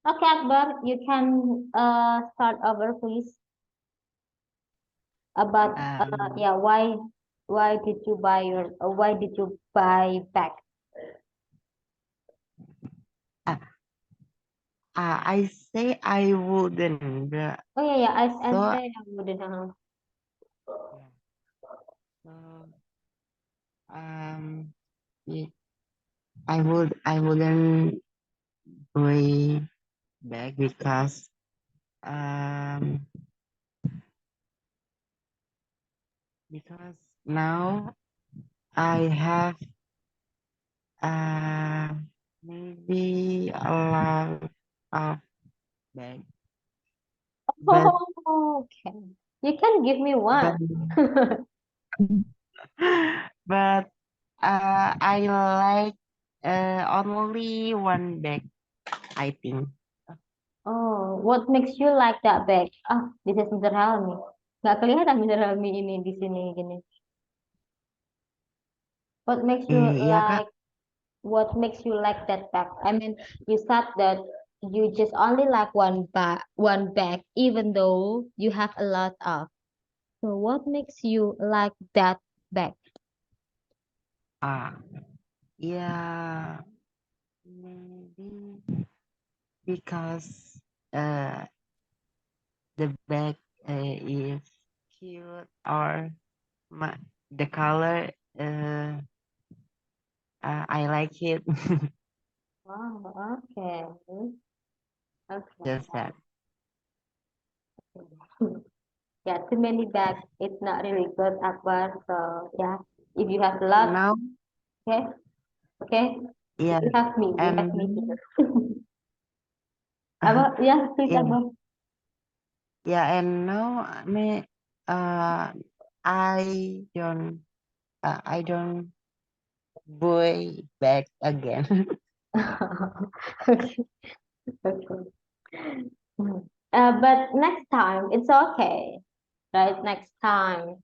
Okay, Akbar, you can start over, please. About Um, yeah, why did you buy your why did you buy back? uh, I say I wouldn't. Oh yeah, yeah, I So say I wouldn't. yeah. So um, yeah, I wouldn't buy back um because now I have uh maybe a lot of bag, but Oh, okay. You can give me but one. but I like only one bag, I think. Oh, what makes you like that bag? Ah, this is Mr. Helmi. Nggak kelihatan Mr. Helmi ini di sini gini. What makes you Iya Kak. like? What makes you like that bag? I mean, you said that you just only like one bag, even though you have a lot of. So, what makes you like that bag? Ah, yeah, maybe because uh the bag is cute or my, the color I like it. Oh, okay. Just Okay. that. Yeah, too many bags. It's not really good, Akbar. So yeah, if you have a And lot, now, okay, okay, yeah, you have me. You have me and here. Apa? Yeah, please, yeah, Akbar. yeah, and now uh I don't buy back again. Okay, okay. But next time it's okay, right? Next time.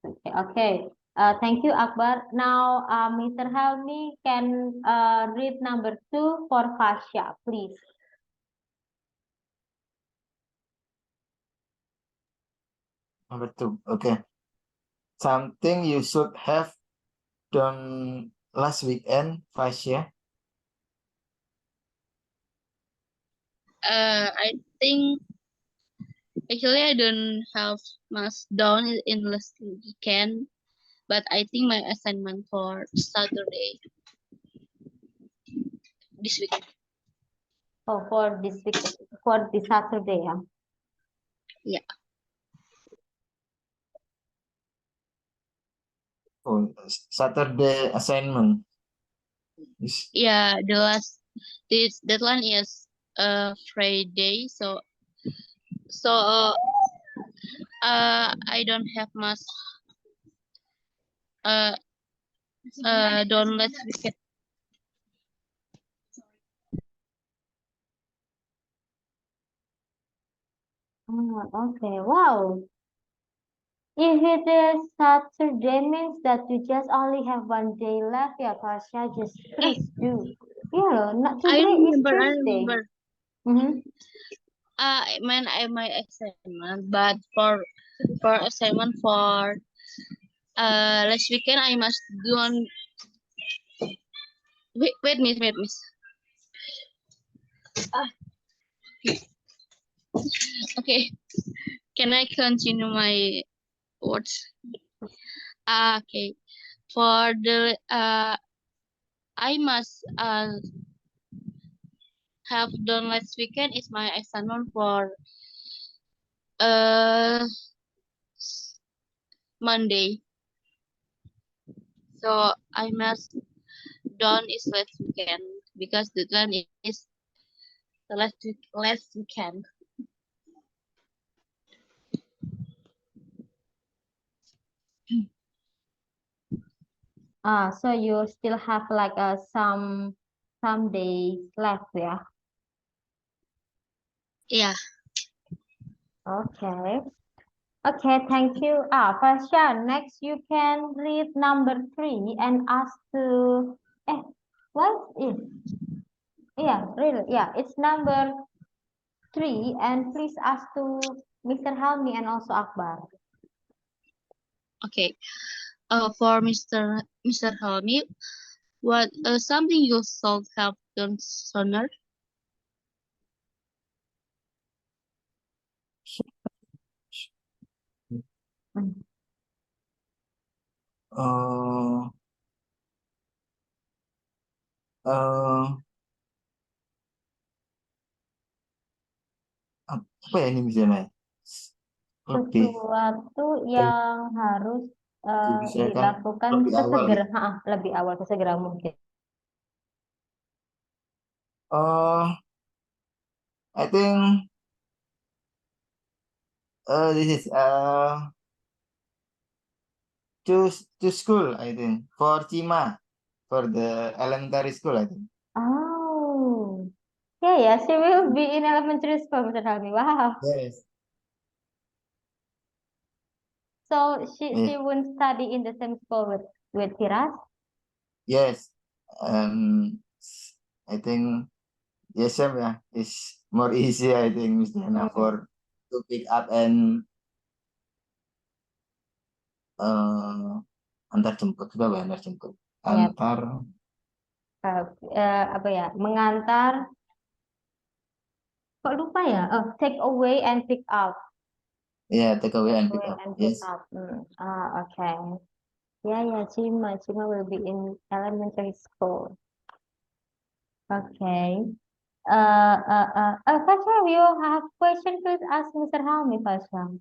Okay, okay. Thank you, Akbar. Now, Mr. Helmi can read number two for Fasha, please. Number two. Okay. Something you should have done last weekend, Fasya. I think actually I don't have much done in last weekend, but I think my assignment for Saturday this weekend. Oh, for this week, for this Saturday, yeah. Yeah, Oh, Saturday assignment. yeah. This deadline is Friday, so I don't have much uh done last weekend. Oh, okay. Wow. If it is Saturday means that you just only have one day left, yeah, Tasha, just Eh, please do. Yeah, not I today is remember, I Thursday. remember. Mm-hmm. I mean, I my assignment, but for assignment for last weekend I must do on. Wait, miss. Ah, okay. Can I continue my words? Okay. For the I must have done last weekend is my assignment for uh Monday. So I must done is last weekend because the deadline is the last weekend. So you still have like some days left, yeah. Yeah. Okay. Okay, thank you. Fasha, next you can read number three and ask to what is Yeah, really. Yeah, it's number 3, and please ask to Mr. Helmi and also Akbar. Okay. For Mr. Helmi, what something you should have done sooner? Hmm. Uh, uh, apa ya ini misalnya? Lebih Sesuatu yang harus diselesaikan dilakukan lebih awal gitu. lebih awal, sesegera mungkin. I think this is to school, I think, for Cima, for the elementary school, I think. Oh, yeah, she will be in elementary school, Mr. Helmi. Wow. Yes. So she Yes. won't study in the same school with Tiras? Yes. I think yes, yeah, is more easy, I think, Miss Diana, for to pick up and antar jemput juga, Mbak, antar jemput. Ya, Antar, apa ya? Mengantar. Kok lupa ya? Oh, take away and pick up. yeah, take away and pick Away up. and pick Yes. up. Okay. Yeah, Cima will be in elementary school. Okay. Fasha, you have question? Please ask Mr. Helmi, Fasha.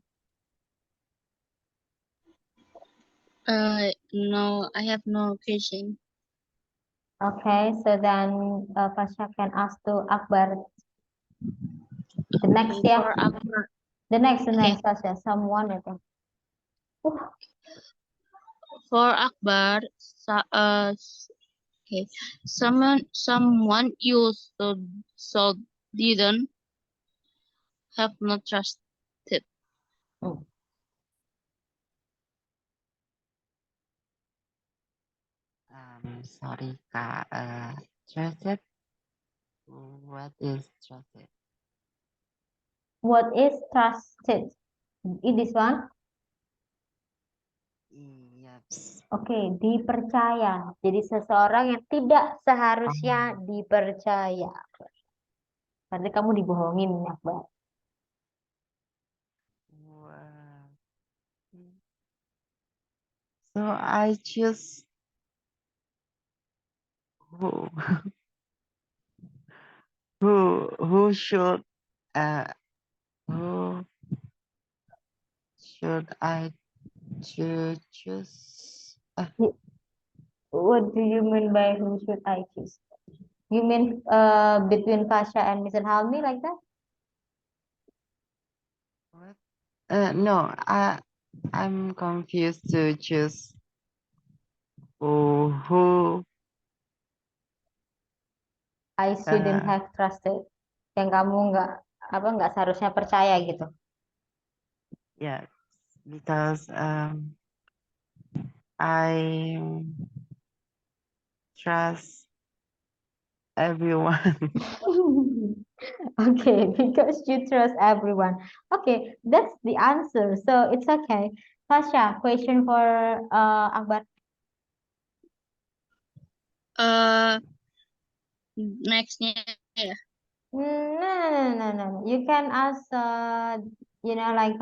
No, I have no question. Okay, so then Fasha can ask to Akbar. The next, yeah. For Akbar, The next, okay. Fasha. Someone, I think. For Akbar, okay, someone you so didn't have not trusted. Sorry, Kak. Trusted? What is trusted? What is trusted? In this one? Yes. Oke, dipercaya. Jadi seseorang yang tidak seharusnya dipercaya. Berarti kamu dibohongin, Akbar. Wow. So I choose who who should who should I choose? What do you mean by who should I choose? You mean between Fasha and Mr. Halmi like that? What? No, I'm confused to choose who I shouldn't have trusted. Yang kamu nggak seharusnya percaya gitu. yeah, because I trust everyone. Okay, because you trust everyone. Okay, that's the answer. So it's okay. Fasha, question for Akbar. Nextnya ya. No. You can ask, like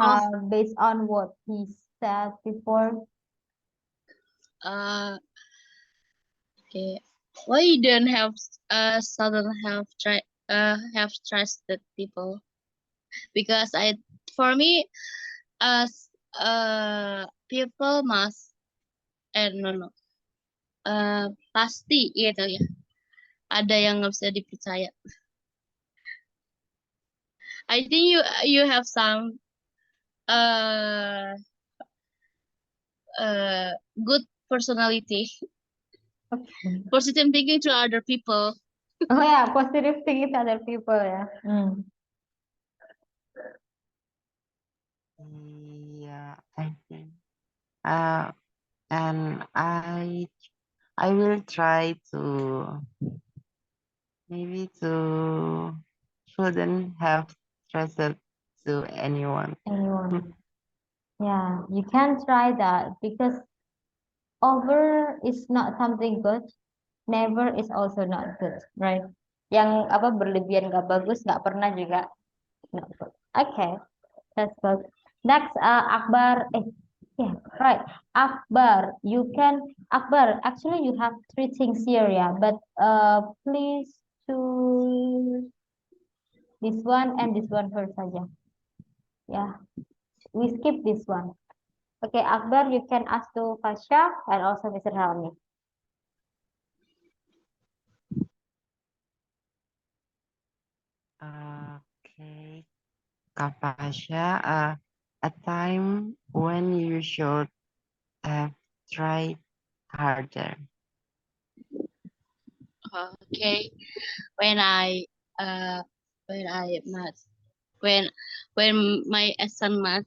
based on what he said before. Okay. Why you don't have sudden have trusted people? Because for me, as people must no pasti gitu ya. Ada yang nggak bisa dipercaya. I think you have some good personality, positive thinking to other people. Oh yeah, positive thinking to other people ya. Yeah, I think. And I will try to maybe shouldn't have trusted to anyone. Anyone? Yeah, you can try that because over is not something good. Never is also not good, right? Yang apa berlebihan nggak bagus, nggak pernah juga not good. Okay, that's good. Next, Akbar. Yeah, right. Akbar, Akbar, actually you have three things here, yeah, but please choose this one and this one first saja. Yeah, we skip this one. Okay, Akbar, you can ask to Fasha and also Mr. Helmi. Okay, Kak Pasha, a time when you should have tried harder. Okay, when I must when my assignment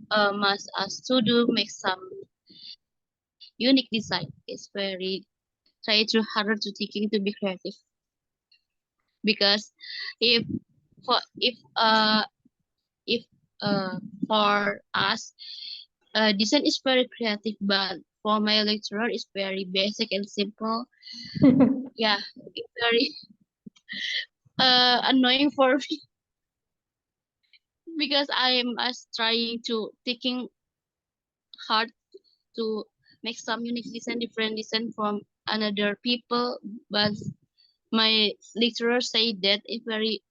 must us to do make some unique design. It's very try to harder to thinking to be creative because if for if for us design is very creative, but for my lecturer it's very basic and simple. Yeah, it's very annoying for me because I am trying to thinking hard to make some unique design, different design from another people, but my lecturer say that it's very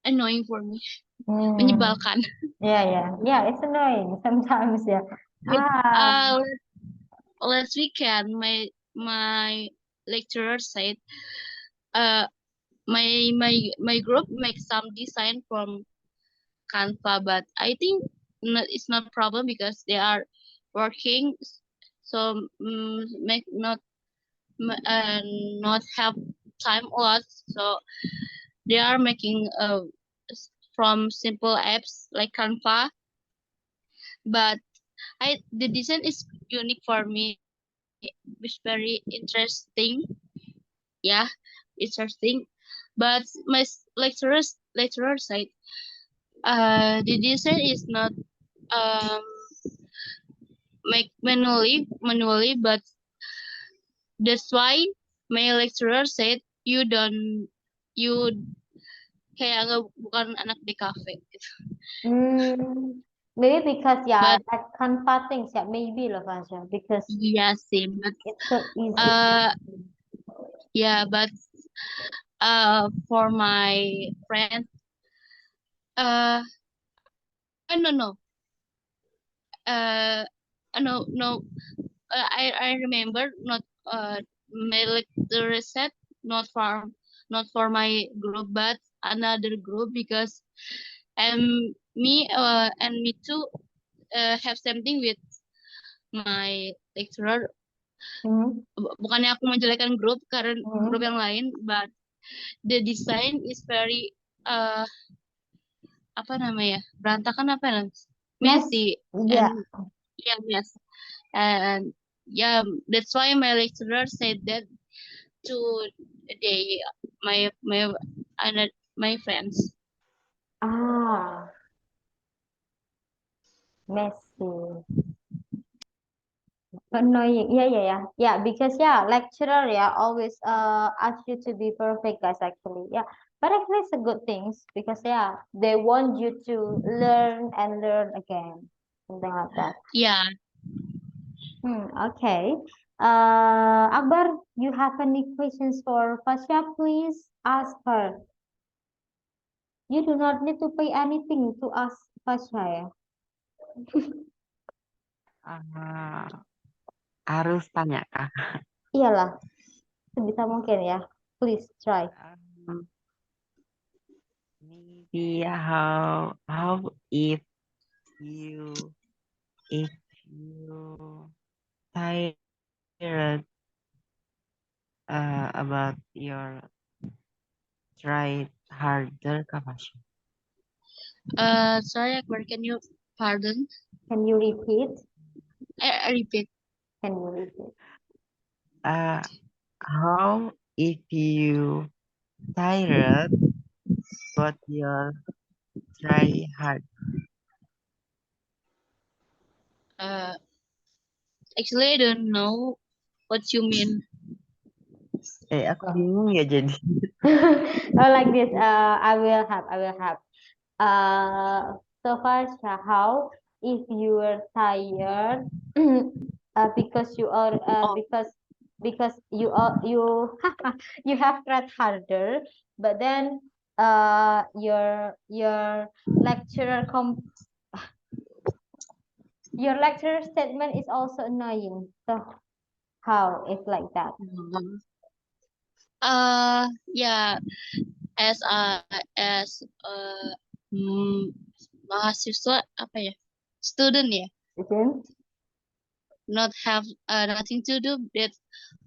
annoying for me, Hmm. menyebalkan. Yeah, it's annoying sometimes, yeah. With Ah, last weekend, my lecturer said, uh, my group make some design from Canva, but I think it's not problem because they are working, so make not have time a lot, so they are making from simple apps like Canva, but the design is unique for me. It's very interesting. Yeah, interesting. But my lecturer said, the design is not um make manually, but that's why my lecturer said you kayak nggak bukan anak di cafe gitu. maybe because, yeah, But like Canva things, yeah, maybe lah, Fasha, because yeah, same. But it's so easy. yeah, but for my friend, uh, no. Uh, no. I remember not my lecturer said not for my group, but another group because me too have something with my lecturer. Bukannya aku menjelekkan grup karena grup yang lain, but the design is very apa namanya, berantakan apa ya, messy Yeah. and yeah, yes, and yeah, that's why my lecturer said that to they my friends. Ah, messy. Annoying. Yeah. Because, yeah, lecturer, yeah, always ask you to be perfect, guys, actually. Yeah. But actually it's a good thing because, yeah, they want you to learn and learn again. Something like that. Yeah. Okay. Akbar, you have any questions for Fasha? Please ask her. You do not need to pay anything to ask Fasha, ya. Harus tanya kah? Iyalah, sebisa mungkin ya. Please try. Maybe how if you tired about your try harder, Kak Fasha? Sorry, Akbar, can you pardon? Can you repeat? I repeat. Can you repeat? How if you tired, but you try hard. Actually, I don't know what you mean. Aku bingung ya jadi. Oh, like this. I will have. So far, how if you are tired, because you are because you are you have tried harder, but then your lecturer your lecturer statement is also annoying. So how it's like that? Yeah, as mahasiswa apa ya? Student ya, Isn't? not have nothing to do that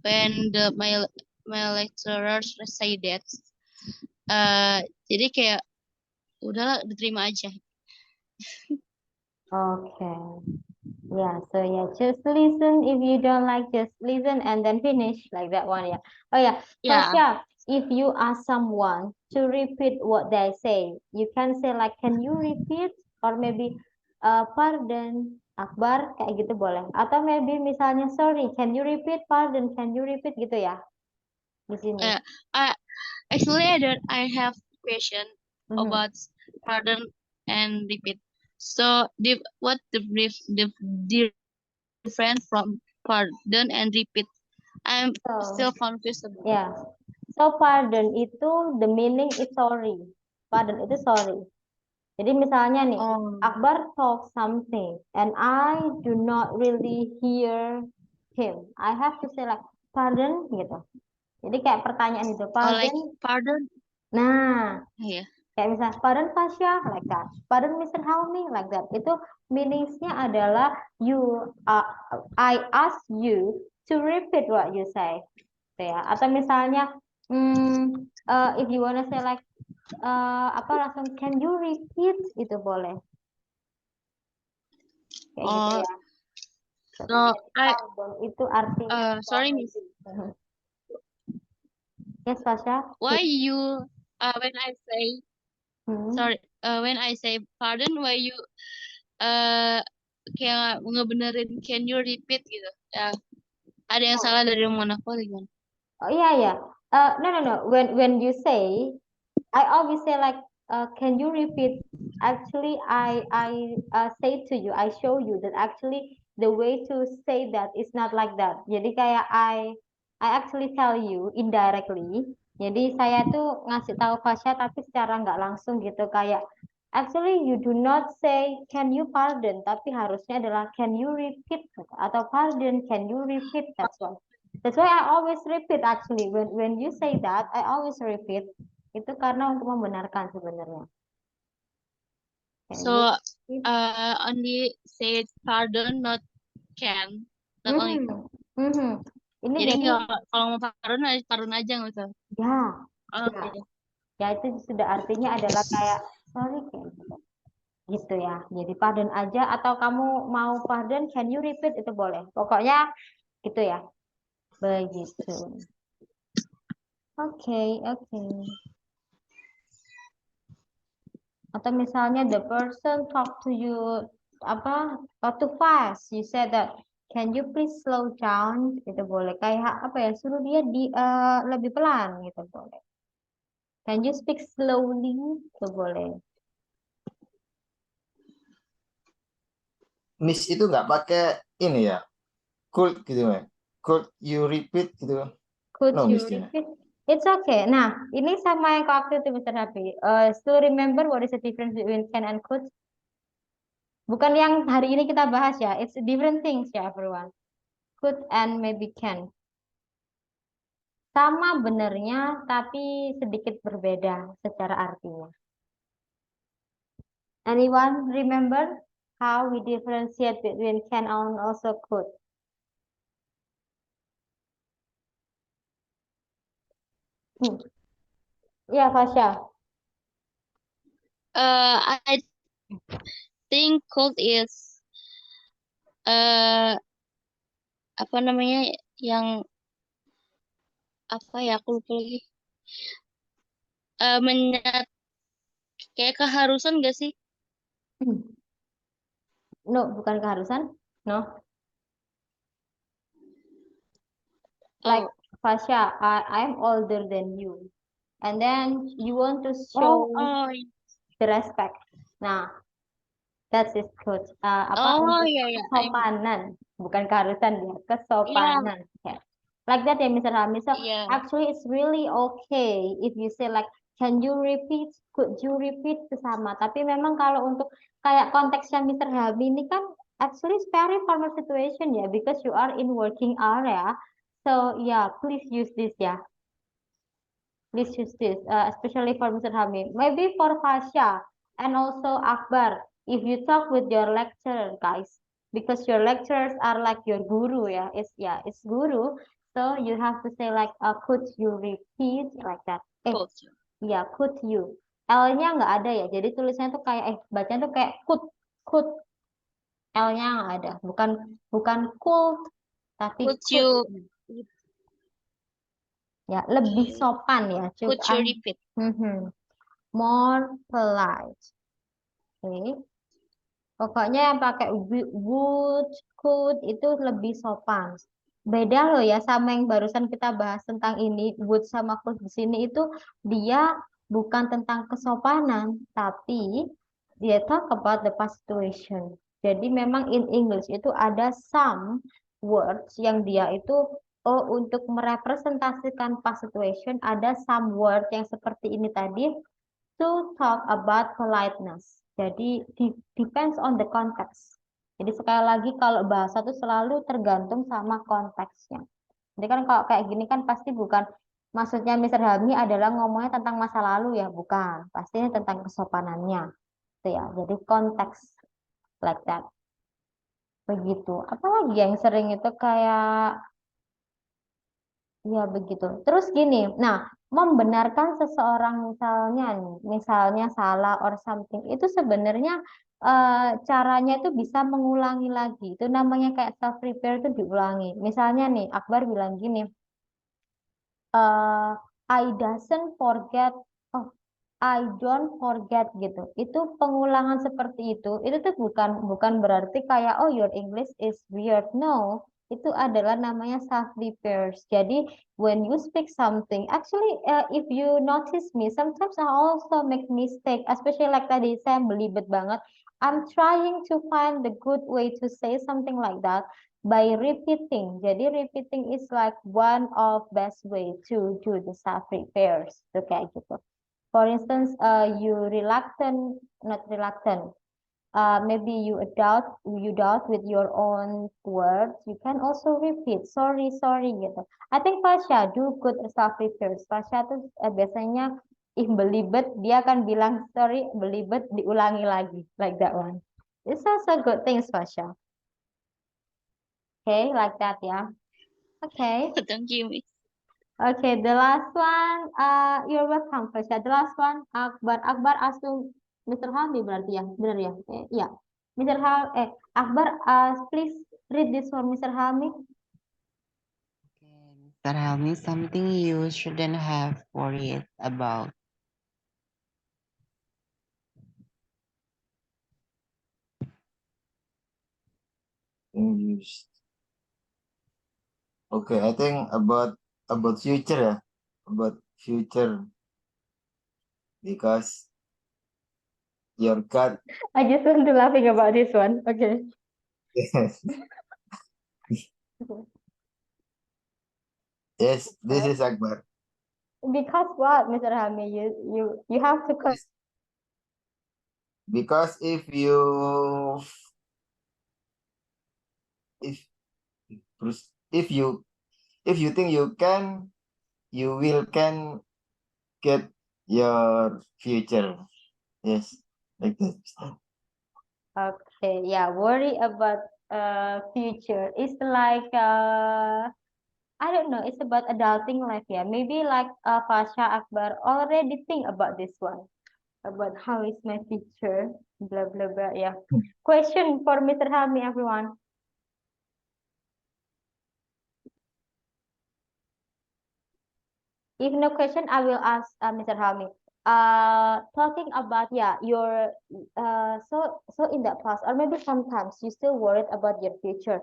when my lecturers say that. Jadi kayak udahlah diterima aja. Okay. Yeah, so yeah, just listen. If you don't like, just listen and then finish like that one. Yeah. Oh yeah. Yeah. Tasha, if you ask someone to repeat what they say, you can say like, can you repeat? Or maybe, pardon, Akbar, kayak gitu boleh. Atau maybe misalnya, sorry, can you repeat? Pardon, can you repeat gitu ya? Di sini. Actually, I have question Mhm. about pardon and repeat. So, what the difference from pardon and repeat? I'm So, still confused about it. yeah. So pardon itu the meaning is sorry. Pardon itu sorry. Jadi misalnya nih, Oh, Akbar talk something and I do not really hear him. I have to say like pardon gitu. Jadi kayak pertanyaan itu, like pardon. pardon? Nah, Yeah. kayak misalnya pardon Fasya like that. Pardon Mr. Helmi like that. Itu meaningsnya adalah I ask you to repeat what you say. Gitu ya. Atau misalnya if you wanna say like langsung can you repeat itu boleh kayak gitu Oh, ya. so Pardon itu artinya sorry, Miss. yes Fasha. Why you when I say Hmm. sorry when I say pardon, why you kayak ngebenerin can you repeat gitu? Ya, ada yang salah dari mana aku gimana? Oh yeah. No. When you say, I always say like, can you repeat? Actually, I say to you, I show you that actually the way to say that is not like that. Jadi kayak I actually tell you indirectly. Jadi saya tuh ngasih tahu Fasya tapi secara nggak langsung gitu kayak actually you do not say can you pardon tapi harusnya adalah can you repeat gitu. Atau pardon can you repeat, that's why. That's why I always repeat actually when you say that I always repeat itu karena untuk membenarkan sebenarnya. So only say pardon, not can, not only. Ini Jadi jadi kalau mau pardon aja nggak usah. ya, Oke. ya itu sudah artinya adalah kayak sorry kayak gitu ya. Jadi pardon aja atau kamu mau pardon can you repeat itu boleh. Pokoknya gitu ya. Begitu. Oke. Atau misalnya the person talk to you too fast, you said that can you please slow down, gitu boleh. Kayak apa ya, suruh dia lebih pelan gitu boleh. Can you speak slowly, itu boleh. Miss itu nggak pakai ini ya, could gitu ya. Could you repeat gitu? Could No, you Miss Tina. repeat? It's okay. Nah, ini sama yang kau waktu itu Mr. Happy. Still remember what is the difference between can and could? Bukan yang hari ini kita bahas ya. It's different things ya everyone. Could and maybe can. Sama benernya, tapi sedikit berbeda secara artinya. Anyone remember how we differentiate between can and also could? Ya, Fasya. I think could is apa namanya yang apa ya, aku lupa lagi. Kayak keharusan gak sih? No, bukan keharusan. No, like Oh, Fasha, I'm older than you, and then you want to oh, show oh, the respect. Nah, that's is good. Apa oh, untuk ya, ya, kesopanan, bukan keharusan ya, ya, kesopanan. Okay. Like that ya, Mr. Hami. So ya, actually it's really okay if you say like, can you repeat? Could you repeat itu sama. Tapi memang kalau untuk kayak konteksnya Mr. Hami ini kan actually it's very formal situation ya, because you are in working area. So yeah, please use this ya. Please use this, especially for Mr. Hamid. Maybe for Fasha and also Akbar, if you talk with your lecturer, guys, because your lecturers are like your guru, it's guru. So you have to say like, could you repeat like that? coach. Ya, could you? L-nya nggak ada ya, jadi tulisannya tuh kayak, bacanya tuh kayak could. L-nya nggak ada, bukan could, tapi Could could. you, Ya, lebih sopan ya, could you cukup. repeat? More polite. Oke. Pokoknya yang pakai would, could itu lebih sopan. Beda loh ya sama yang barusan kita bahas tentang ini, would sama could di sini itu dia bukan tentang kesopanan, tapi dia talk about the past situation. Jadi memang in English itu ada some words yang dia itu untuk merepresentasikan past situation, ada some word yang seperti ini tadi to talk about politeness. Jadi depends on the context. Jadi sekali lagi kalau bahasa itu selalu tergantung sama konteksnya. Jadi kan kalau kayak gini kan pasti bukan, maksudnya Mr. Hami adalah ngomongnya tentang masa lalu ya, bukan. Pastinya tentang kesopanannya. Itu ya. Jadi konteks like that. Begitu. Apalagi yang sering itu kayak, ya begitu. Terus gini, nah membenarkan seseorang misalnya salah or something, itu sebenarnya caranya itu bisa mengulangi lagi. Itu namanya kayak self repair itu diulangi. Misalnya nih, Akbar bilang gini, I doesn't forget, oh I don't forget gitu. Itu pengulangan seperti itu tuh bukan berarti kayak oh your English is weird. No, itu adalah namanya self repairs. Jadi when you speak something, actually if you notice me, sometimes I also make mistake, especially like tadi saya belibet banget. I'm trying to find the good way to say something like that by repeating. Jadi repeating is like one of best way to do the self repairs. Tuh kayak gitu. For instance, you not reluctant. Maybe you doubt with your own words. You can also repeat, sorry, gitu. I think Fasha do good self repairs. Fasha tuh biasanya belibet, dia akan bilang sorry, belibet, diulangi lagi, like that one. It's also good things, Fasha. Okay, like that, yeah. Okay. Thank you, Miss. Okay, the last one, you're welcome, Fasha. The last one, Akbar asking Mr. Hami berarti ya, benar ya? Ya, Akbar, please read this for Mr. Hami. Okay, Mr. Helmi, something you shouldn't have worried about. English. Okay, I think about future ya, about future, because your gut. I just want to laughing about this one. Okay. Yes, this is Akbar. Because what, Mr. Hami? You have to Because if you think you can, you will can get your future. Yes, like that. Okay, yeah, worry about future. It's like I don't know, it's about adulting life, yeah. Maybe like Fasha Akbar already think about this one, about how is my future, blah blah blah, yeah. Question for Mr. Hami, everyone. If no question, I will ask Mr. Helmi. Talking about your so in the past, or maybe sometimes you still worried about your future,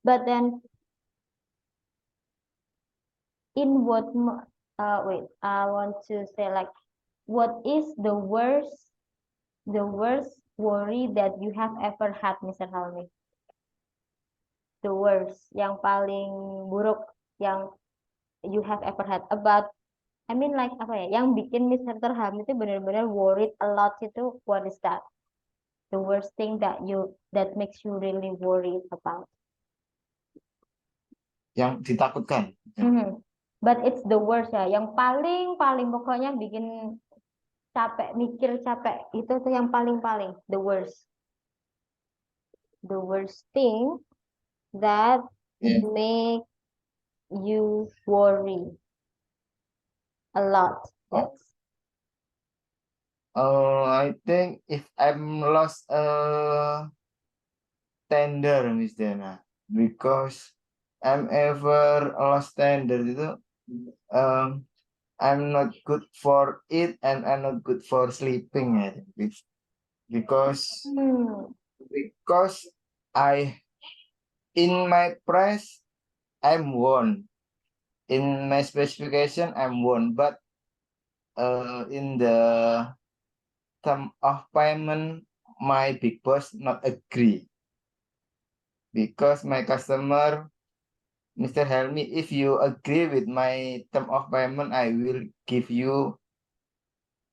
but then in wait, I want to say like, what is the worst worry that you have ever had, Mr. Helmi? The worst, yang paling buruk yang you have ever had about, I mean like apa ya, yang bikin Mr. Helmi itu benar-benar worried a lot itu, what is that? The worst thing that makes you really worried about. Yang ditakutkan. But it's the worst ya, yang paling pokoknya bikin capek, mikir capek, itu tuh yang paling the worst thing that Yeah. make you worry a lot. Oh. I think if I'm lost a tender, Miss Dana, because I'm ever lost tender itu, I'm not good for it and I'm not good for sleeping, I think. Because in my price I'm one, in my specification I'm one, but in the term of payment my big boss not agree, because my customer, Mr. Helmi, if you agree with my term of payment, I will give you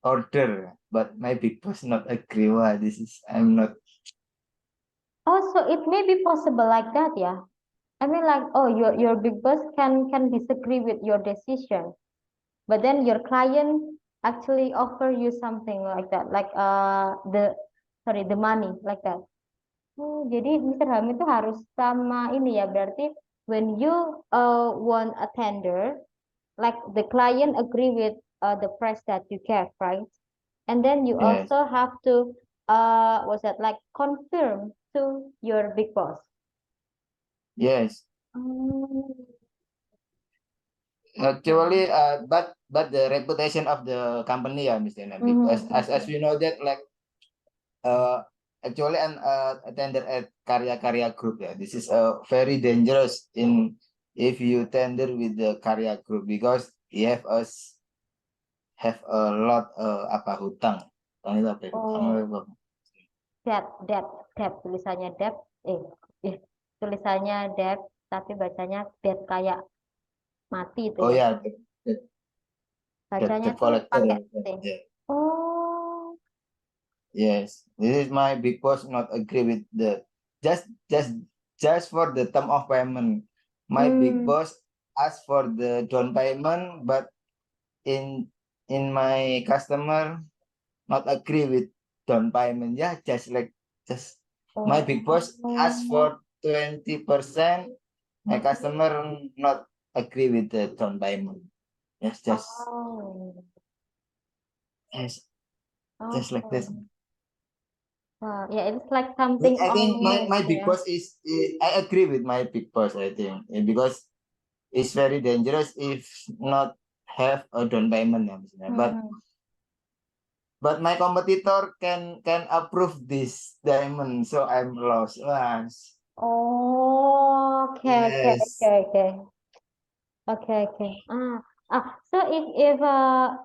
order, but my big boss not agree. Why this is I'm not. Oh, so it may be possible like that, yeah. I mean like, oh, your big boss can disagree with your decision, but then your client actually offer you something like that, like the money like that. Jadi Mr. Ham itu harus sama ini ya, berarti when you want a tender, like the client agree with the price that you get, right? And then you Yes. also have to what's that, like confirm to your big boss. Yes. Actually, but the reputation of the company, Mr. Dana, because as we know that, like, actually an tender at Karya Group, yeah, this is very dangerous if you tender with the Karya Group, because you have a lot apa hutang. Hutang itu apa ya? Oh. Debt, tulisannya debt, tulisannya debt, tapi bacanya debt kayak mati itu Oh ya. ya, Bacanya debt tuh collector. pakai T. Yeah. Oh. Yes, this is my big boss not agree with the just for the term of payment. My big boss asked for the down payment, but in my customer not agree with down payment. Yeah, just my big boss asked for 20%. My customer not agree with the down payment. Yes, just yes, just like this. Wow, yeah, it's like something. I think my big yeah. boss is I agree with my big boss, I think, because it's very dangerous if not have a down payment, but my competitor can approve this diamond, so I'm lost. Oh, okay. Yes. Okay. So if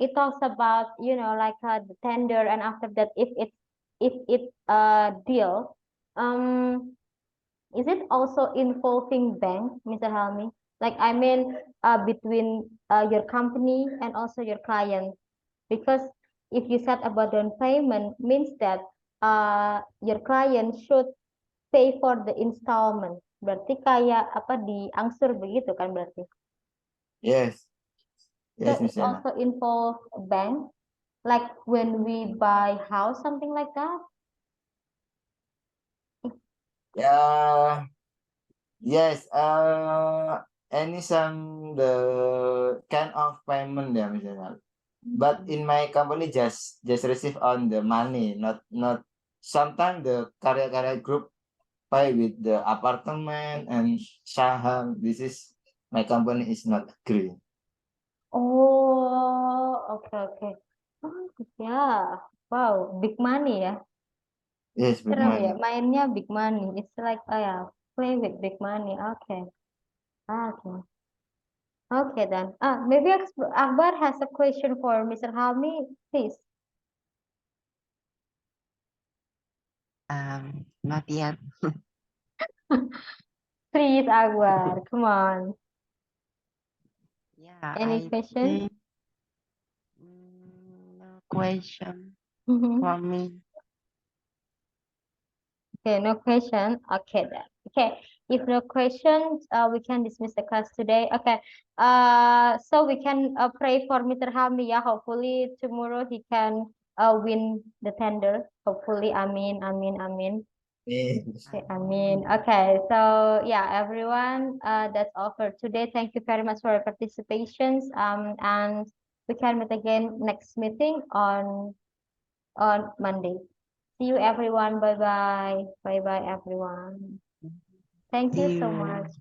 it talks about, like the tender, and after that, if it deal, is it also involving bank, Mr. Helmi? Like, I mean, between your company and also your client, because if you said about down payment, means that your client should pay for the installment. Berarti kayak apa, diangsur begitu kan berarti? Yes. Yes, So Miss it Yana. also involve bank, like when we buy house, something like that. Yeah. Yes. Any some the kind of payment, yeah, Miss Yana. But in my company just receive on the money, not sometimes the Karya Group pay with the apartment and saham. This is my company is not agree. Oh, okay. Oh, yeah. Wow, big money ya. Yes, big Seru ya, money. mainnya big money. It's like, oh yeah, play with big money. Okay. Okay. Okay then. Maybe Akbar has a question for Mr. Helmi, please. Not yet. Please, Akbar, come on. Yeah, Any I question? think no question Mhm. for me. Okay, no question. Okay then. Okay, if no questions, we can dismiss the class today. Okay. So we can pray for Mr. Helmi. Yeah, hopefully tomorrow he can win the tender. Hopefully, amin, amin, amin. Yes. Okay, amin. Okay, so yeah, everyone, that's all for today. Thank you very much for your participations. And we can meet again next meeting on Monday. See you everyone. Bye bye. Bye bye everyone. Thank you See so you. much.